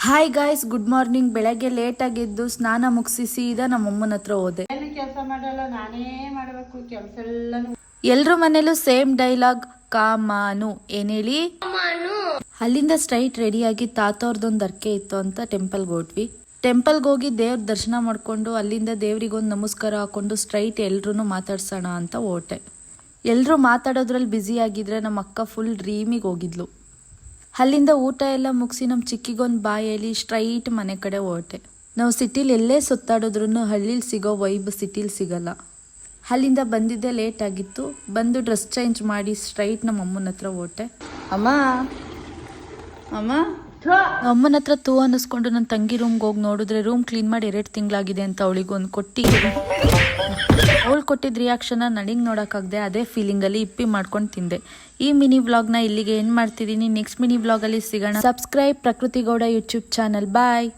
Hi guys, good morning. ಬೆಳಗ್ಗೆ late ಆಗಿದ್ದು ಸ್ನಾನ ಮುಗಿಸಿ ಸೀದಾ ನಮ್ಮಮ್ಮನ ಹತ್ರ ಹೋದೆ. ಕೆಲಸ ಮಾಡಲ್ಲ, ನಾನೇ ಮಾಡಬೇಕು ಕೆಲಸ ಎಲ್ಲ. ಎಲ್ರ ಮನೇಲೂ ಸೇಮ್ ಡೈಲಾಗ್, ಕಾಮಾನು ಏನ್ ಹೇಳಿ. ಅಲ್ಲಿಂದ ಸ್ಟ್ರೈಟ್ ರೆಡಿಯಾಗಿ ತಾತವ್ರದೊಂದು ಅರ್ಕೆ ಇತ್ತು ಅಂತ ಟೆಂಪಲ್ಗೆ ಹೋದ್ವಿ. ಟೆಂಪಲ್ಗೆ ಹೋಗಿ ದೇವ್ರ ದರ್ಶನ ಮಾಡ್ಕೊಂಡು ಅಲ್ಲಿಂದ ದೇವ್ರಿಗೊಂದು ನಮಸ್ಕಾರ ಹಾಕೊಂಡು ಸ್ಟ್ರೈಟ್ ಎಲ್ರೂ ಮಾತಾಡ್ಸೋಣ ಅಂತ ಹೊರಟೆ. ಎಲ್ಲರೂ ಮಾತಾಡೋದ್ರಲ್ಲಿ ಬ್ಯುಸಿ ಆಗಿದ್ರೆ ನಮ್ಮ ಅಕ್ಕ ಫುಲ್ ಡ್ರೀಮಿಗೆ ಹೋಗಿದ್ಲು. ಅಲ್ಲಿಂದ ಊಟ ಎಲ್ಲ ಮುಗಿಸಿ ನಮ್ಮ ಚಿಕ್ಕಿಗೊಂದು ಬಾಯ್ ಹೇಳಿ ಸ್ಟ್ರೈಟ್ ಮನೆ ಕಡೆ ಹೊರಟೆ. ನಾವು ಸಿಟಿಲಿ ಎಲ್ಲೇ ಸುತ್ತಾಡಿದ್ರು ಹಳ್ಳಿಲಿ ಸಿಗೋ ವೈಬ್ ಸಿಟಿಲಿ ಸಿಗಲ್ಲ. ಅಲ್ಲಿಂದ ಬಂದಿದ್ದೆ ಲೇಟ್ ಆಗಿತ್ತು. ಬಂದು ಡ್ರೆಸ್ ಚೇಂಜ್ ಮಾಡಿ ಸ್ಟ್ರೈಟ್ ನಮ್ಮ ಅಮ್ಮನ ಹತ್ರ ಹೊರಟೆ. ಅಮ್ಮ ಅಮ್ಮನ ಹತ್ರ ತೂ ಅನ್ನಿಸ್ಕೊಂಡು ನನ್ನ ತಂಗಿ ರೂಮ್ಗೆ ಹೋಗಿ ನೋಡಿದ್ರೆ ರೂಮ್ ಕ್ಲೀನ್ ಮಾಡಿ 2 ತಿಂಗಳಾಗಿದೆ ಅಂತ ಅವಳಿಗೊಂದು ಕೊಟ್ಟು ಅವಳು ಕೊಟ್ಟಿದ್ದ ರಿಯಾಕ್ಷನ್ ನನಗೆ ನೋಡೋಕ್ಕಾಗದೆ ಅದೇ ಫೀಲಿಂಗಲ್ಲಿ ಇಪ್ಪಿ ಮಾಡ್ಕೊಂಡು ತಿಂದೆ. ಈ ಮಿನಿ ವ್ಲಾಗ್ನ ಇಲ್ಲಿಗೆ ಏನು ಮಾಡ್ತಿದ್ದೀನಿ. ನೆಕ್ಸ್ಟ್ ಮಿನಿ ವ್ಲಾಗಲ್ಲಿ ಸಿಗೋಣ. ಸಬ್ಸ್ಕ್ರೈಬ್ ಪ್ರಕೃತಿ ಗೌಡ ಯೂಟ್ಯೂಬ್ ಚಾನಲ್. ಬಾಯ್.